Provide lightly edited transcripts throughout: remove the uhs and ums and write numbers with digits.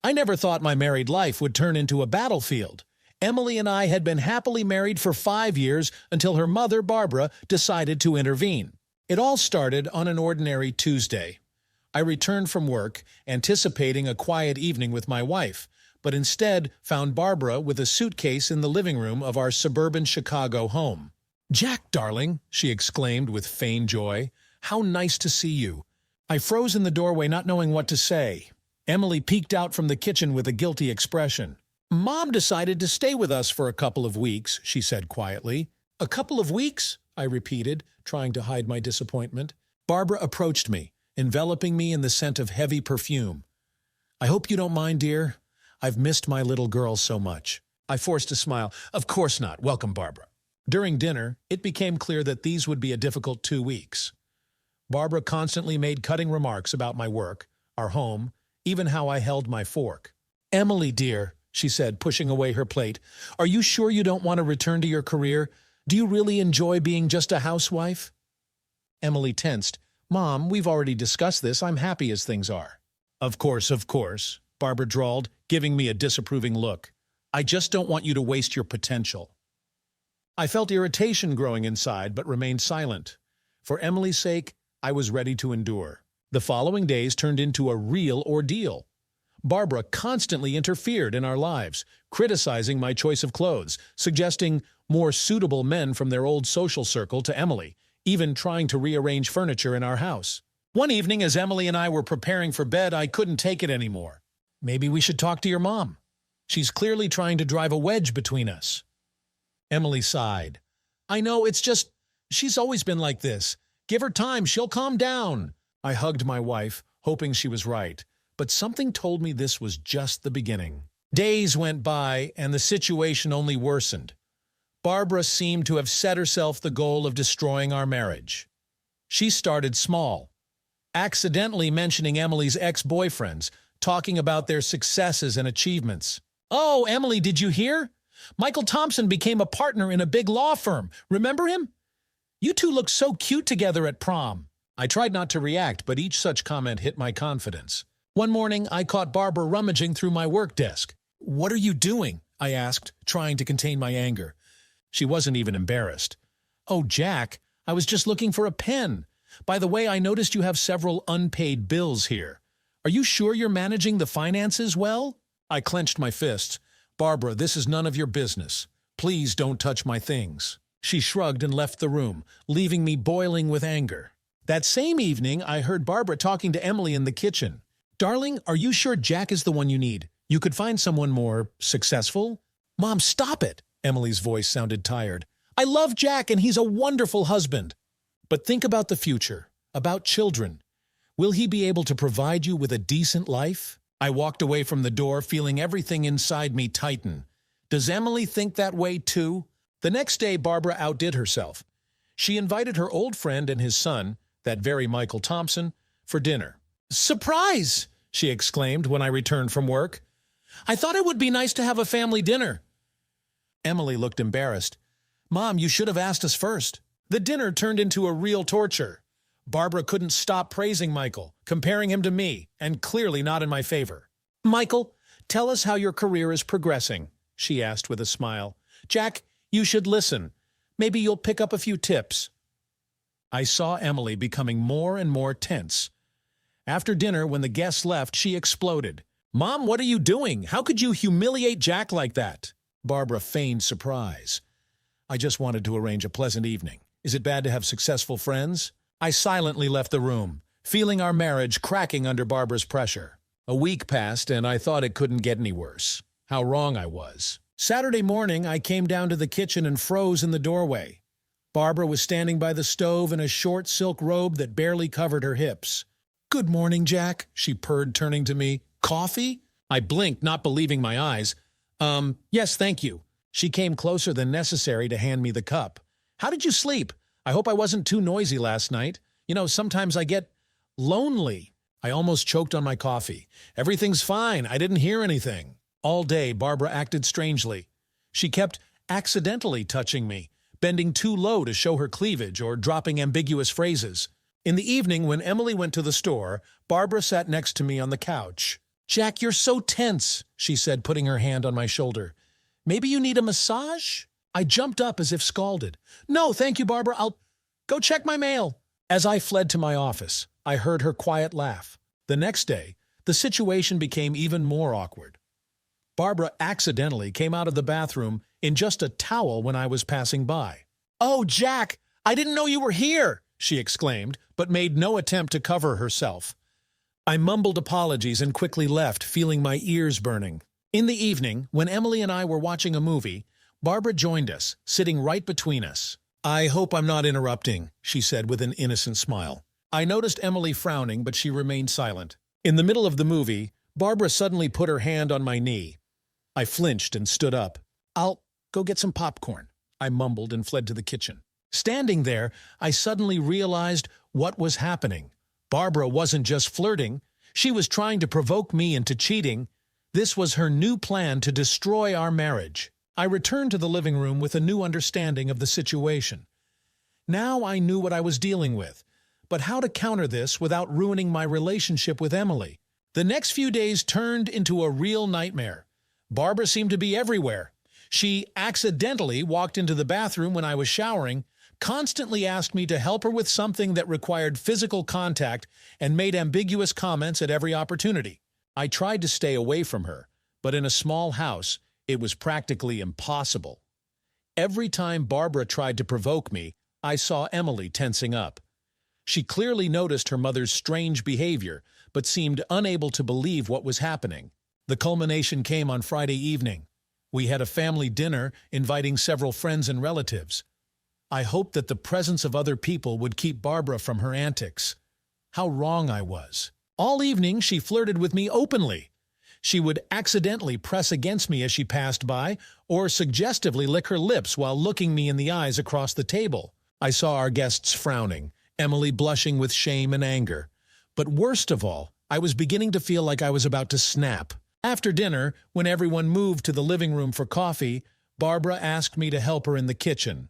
I never thought my married life would turn into a battlefield. Emily and I had been happily married for 5 years until her mother, Barbara, decided to intervene. It all started on an ordinary Tuesday. I returned from work, anticipating a quiet evening with my wife, but instead found Barbara with a suitcase in the living room of our suburban Chicago home. "Jack, darling," she exclaimed with feigned joy, "how nice to see you." I froze in the doorway, not knowing what to say. Emily peeked out from the kitchen with a guilty expression. "Mom decided to stay with us for a couple of weeks," she said quietly. "A couple of weeks?" I repeated, trying to hide my disappointment. Barbara approached me, enveloping me in the scent of heavy perfume. "I hope you don't mind, dear. I've missed my little girl so much." I forced a smile. "Of course not. Welcome, Barbara." During dinner, it became clear that these would be a difficult 2 weeks. Barbara constantly made cutting remarks about my work, our home, even how I held my fork. "Emily, dear," she said, pushing away her plate, "are you sure you don't want to return to your career? Do you really enjoy being just a housewife?" Emily tensed. "Mom, we've already discussed this. I'm happy as things are." Of course," Barbara drawled, giving me a disapproving look. "I just don't want you to waste your potential." I felt irritation growing inside, but remained silent. For Emily's sake, I was ready to endure. The following days turned into a real ordeal. Barbara constantly interfered in our lives, criticizing my choice of clothes, suggesting more suitable men from their old social circle to Emily, even trying to rearrange furniture in our house. One evening, as Emily and I were preparing for bed, I couldn't take it anymore. "Maybe we should talk to your mom. She's clearly trying to drive a wedge between us." Emily sighed. "I know, it's just, she's always been like this. Give her time, she'll calm down." I hugged my wife, hoping she was right, but something told me this was just the beginning. Days went by, and the situation only worsened. Barbara seemed to have set herself the goal of destroying our marriage. She started small, accidentally mentioning Emily's ex-boyfriends, talking about their successes and achievements. "Oh, Emily, did you hear? Michael Thompson became a partner in a big law firm. Remember him? You two looked so cute together at prom." I tried not to react, but each such comment hit my confidence. One morning, I caught Barbara rummaging through my work desk. "What are you doing?" I asked, trying to contain my anger. She wasn't even embarrassed. "Oh, Jack, I was just looking for a pen. By the way, I noticed you have several unpaid bills here. Are you sure you're managing the finances well?" I clenched my fists. "Barbara, this is none of your business. Please don't touch my things." She shrugged and left the room, leaving me boiling with anger. That same evening, I heard Barbara talking to Emily in the kitchen. "Darling, are you sure Jack is the one you need? You could find someone more successful?" "Mom, stop it!" Emily's voice sounded tired. "I love Jack and he's a wonderful husband. But think about the future, about children. Will he be able to provide you with a decent life?" I walked away from the door, feeling everything inside me tighten. Does Emily think that way too? The next day, Barbara outdid herself. She invited her old friend and his son, that very Michael Thompson, for dinner. "Surprise!" she exclaimed when I returned from work. "I thought it would be nice to have a family dinner." Emily looked embarrassed. "Mom, you should have asked us first." The dinner turned into a real torture. Barbara couldn't stop praising Michael, comparing him to me, and clearly not in my favor. "Michael, tell us how your career is progressing," she asked with a smile. "Jack, you should listen. Maybe you'll pick up a few tips." I saw Emily becoming more and more tense. After dinner, when the guests left, she exploded. "Mom, what are you doing? How could you humiliate Jack like that?" Barbara feigned surprise. "I just wanted to arrange a pleasant evening. Is it bad to have successful friends?" I silently left the room, feeling our marriage cracking under Barbara's pressure. A week passed, and I thought it couldn't get any worse. How wrong I was. Saturday morning, I came down to the kitchen and froze in the doorway. Barbara was standing by the stove in a short silk robe that barely covered her hips. "Good morning, Jack," she purred, turning to me. "Coffee?" I blinked, not believing my eyes. Yes, thank you." She came closer than necessary to hand me the cup. "How did you sleep? I hope I wasn't too noisy last night. You know, sometimes I get lonely." I almost choked on my coffee. "Everything's fine. I didn't hear anything." All day, Barbara acted strangely. She kept accidentally touching me, bending too low to show her cleavage or dropping ambiguous phrases. In the evening, when Emily went to the store, Barbara sat next to me on the couch. "Jack, you're so tense," she said, putting her hand on my shoulder. "Maybe you need a massage?" I jumped up as if scalded. "No, thank you, Barbara. I'll go check my mail." As I fled to my office, I heard her quiet laugh. The next day, the situation became even more awkward. Barbara accidentally came out of the bathroom in just a towel when I was passing by. "Oh, Jack, I didn't know you were here," she exclaimed, but made no attempt to cover herself. I mumbled apologies and quickly left, feeling my ears burning. In the evening, when Emily and I were watching a movie, Barbara joined us, sitting right between us. "I hope I'm not interrupting," she said with an innocent smile. I noticed Emily frowning, but she remained silent. In the middle of the movie, Barbara suddenly put her hand on my knee. I flinched and stood up. "I'll go get some popcorn," I mumbled and fled to the kitchen. Standing there, I suddenly realized what was happening. Barbara wasn't just flirting. She was trying to provoke me into cheating. This was her new plan to destroy our marriage. I returned to the living room with a new understanding of the situation. Now I knew what I was dealing with, but how to counter this without ruining my relationship with Emily. The next few days turned into a real nightmare. Barbara seemed to be everywhere. She accidentally walked into the bathroom when I was showering, constantly asked me to help her with something that required physical contact, and made ambiguous comments at every opportunity. I tried to stay away from her, but in a small house, it was practically impossible. Every time Barbara tried to provoke me, I saw Emily tensing up. She clearly noticed her mother's strange behavior, but seemed unable to believe what was happening. The culmination came on Friday evening. We had a family dinner, inviting several friends and relatives. I hoped that the presence of other people would keep Barbara from her antics. How wrong I was. All evening, she flirted with me openly. She would accidentally press against me as she passed by, or suggestively lick her lips while looking me in the eyes across the table. I saw our guests frowning, Emily blushing with shame and anger. But worst of all, I was beginning to feel like I was about to snap. After dinner, when everyone moved to the living room for coffee, Barbara asked me to help her in the kitchen.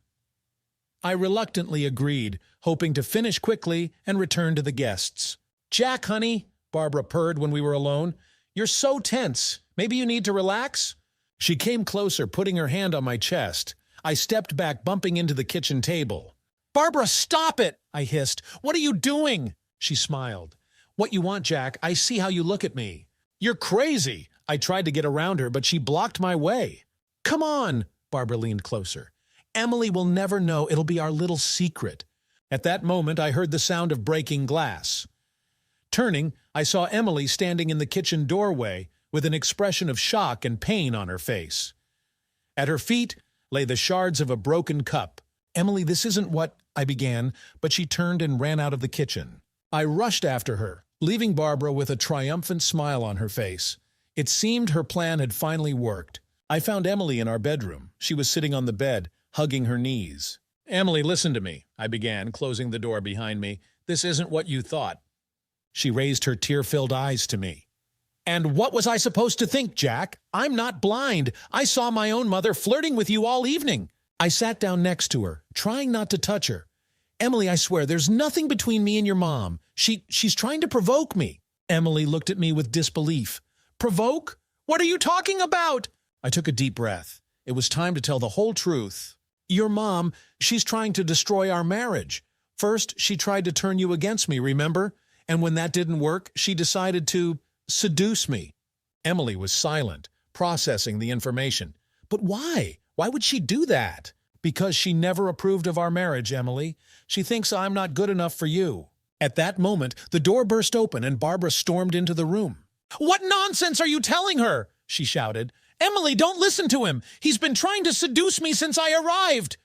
I reluctantly agreed, hoping to finish quickly and return to the guests. "Jack, honey," Barbara purred when we were alone, "you're so tense. Maybe you need to relax?" She came closer, putting her hand on my chest. I stepped back, bumping into the kitchen table. "Barbara, stop it!" I hissed. "What are you doing?" She smiled. "What you want, Jack? I see how you look at me." "You're crazy." I tried to get around her, but she blocked my way. "Come on." Barbara leaned closer. "Emily will never know. It'll be our little secret." At that moment, I heard the sound of breaking glass. Turning, I saw Emily standing in the kitchen doorway with an expression of shock and pain on her face. At her feet lay the shards of a broken cup. "Emily, this isn't what—" I began, but she turned and ran out of the kitchen. I rushed after her, leaving Barbara with a triumphant smile on her face. It seemed her plan had finally worked. I found Emily in our bedroom. She was sitting on the bed, hugging her knees. "Emily, listen to me," I began, closing the door behind me. "This isn't what you thought." She raised her tear-filled eyes to me. "And what was I supposed to think, Jack? I'm not blind. I saw my own mother flirting with you all evening." I sat down next to her, trying not to touch her. "Emily, I swear, there's nothing between me and your mom. She's trying to provoke me." Emily looked at me with disbelief. "Provoke? What are you talking about?" I took a deep breath. It was time to tell the whole truth. "Your mom, she's trying to destroy our marriage. First, she tried to turn you against me, remember? And when that didn't work, she decided to seduce me." Emily was silent, processing the information. "But why? Why would she do that?" "Because she never approved of our marriage, Emily. She thinks I'm not good enough for you." At that moment, the door burst open and Barbara stormed into the room. "What nonsense are you telling her?" she shouted. "Emily, don't listen to him. He's been trying to seduce me since I arrived."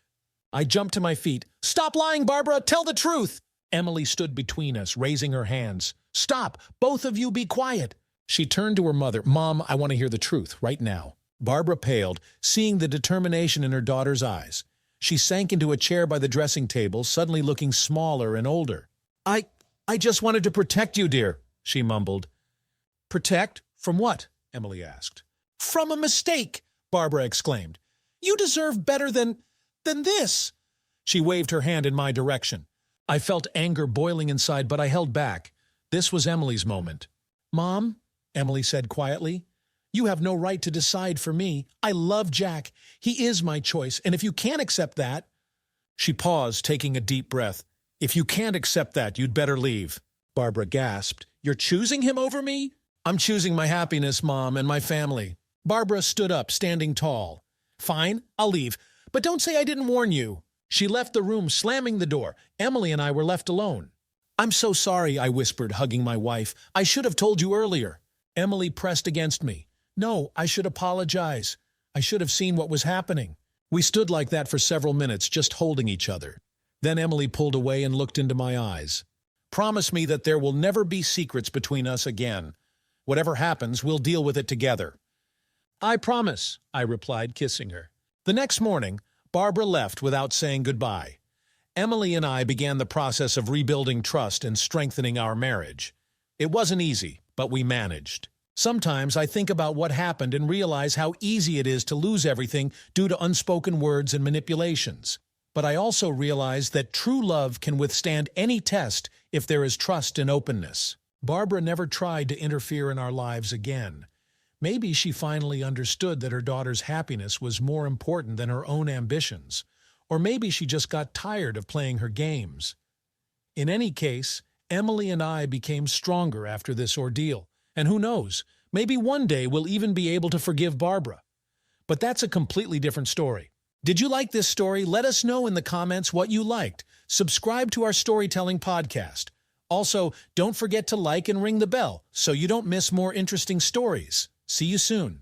I jumped to my feet. "Stop lying, Barbara. Tell the truth." Emily stood between us, raising her hands. "Stop. Both of you be quiet." She turned to her mother. "Mom, I want to hear the truth right now." Barbara paled, seeing the determination in her daughter's eyes. She sank into a chair by the dressing table, suddenly looking smaller and older. I just wanted to protect you, dear," she mumbled. "Protect? From what?" Emily asked. "From a mistake," Barbara exclaimed. "You deserve better than this." She waved her hand in my direction. I felt anger boiling inside, but I held back. This was Emily's moment. "Mom, Emily said quietly. "You have no right to decide for me. I love Jack. He is my choice, and if you can't accept that—" She paused, taking a deep breath. "If you can't accept that, you'd better leave." Barbara gasped. "You're choosing him over me?" "I'm choosing my happiness, Mom, and my family." Barbara stood up, standing tall. "Fine, I'll leave. But don't say I didn't warn you." She left the room, slamming the door. Emily and I were left alone. "I'm so sorry," I whispered, hugging my wife. "I should have told you earlier." Emily pressed against me. "No, I should apologize. I should have seen what was happening." We stood like that for several minutes, just holding each other. Then Emily pulled away and looked into my eyes. "Promise me that there will never be secrets between us again. Whatever happens, we'll deal with it together." "I promise," I replied, kissing her. The next morning, Barbara left without saying goodbye. Emily and I began the process of rebuilding trust and strengthening our marriage. It wasn't easy, but we managed. Sometimes I think about what happened and realize how easy it is to lose everything due to unspoken words and manipulations. But I also realize that true love can withstand any test if there is trust and openness. Barbara never tried to interfere in our lives again. Maybe she finally understood that her daughter's happiness was more important than her own ambitions. Or maybe she just got tired of playing her games. In any case, Emily and I became stronger after this ordeal. And who knows, maybe one day we'll even be able to forgive Barbara. But that's a completely different story. Did you like this story? Let us know in the comments what you liked. Subscribe to our storytelling podcast. Also, don't forget to like and ring the bell so you don't miss more interesting stories. See you soon.